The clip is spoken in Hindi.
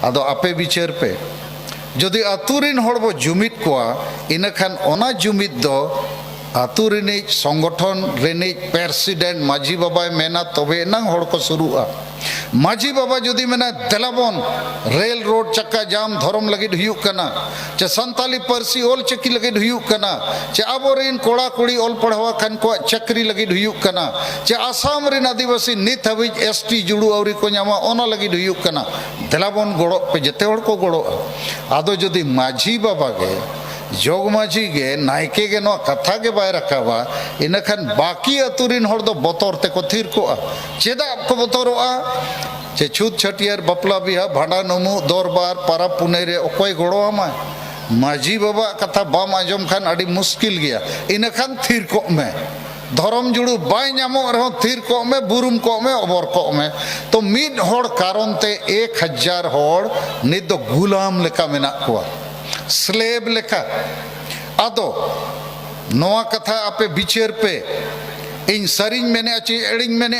आदो आपे विचार पे जदि आतुरिन हड़बो जुमिद कोआ इनखान ओना जुमिद दो आतुरिनी संगठन रेनी प्रेसिडेंट माजी बाबा मेना तबे नांग हड़ को शुरुआ माजी बाबा जदि मेना देलाबन रेल रोड चक्का जाम धर्म लगिद हुयुक कना चे संताली पारसी ओल चकी लगिद हुयुक कना चे आबोरिन कोड़ा कुड़ी ओल पढ़वा खान को चक्री लगिद हुयुक कना चे आसाम रिन आदिवासी नित हबिज एसटी जुड़ू आवरी को नामा ओना लगिद हुयुक कना देलाबन गड़ो पे जते हड़ को गड़ो आदो जदि माजी बाबा गे जोग माझी गे नायके गे नो कथा गे बाय रखावा इनखान बाकी अतुरिन हड़ दो बतर ते को थीर कोआ चेदा को बतरोआ चे छूत छटियार बपला बिहा भांडा नमु दरबार पारा पुने रे ओकोय गड़ो आमा माझी बाबा कथा बाम आजम खान अड़ी मुश्किल गया इनखान थीर को में धर्म जुड़ू बाय नामो रहो थीर को में बुरुम को में अबर को में तो मिड हड़ कारण ते 1000 हड़ नित दो गुलाम लेका मेना कोआ स्लेब लेखा आदो नोआ कथा आपे बिचार पे इन सरिंग मेने चे एडिंग मेने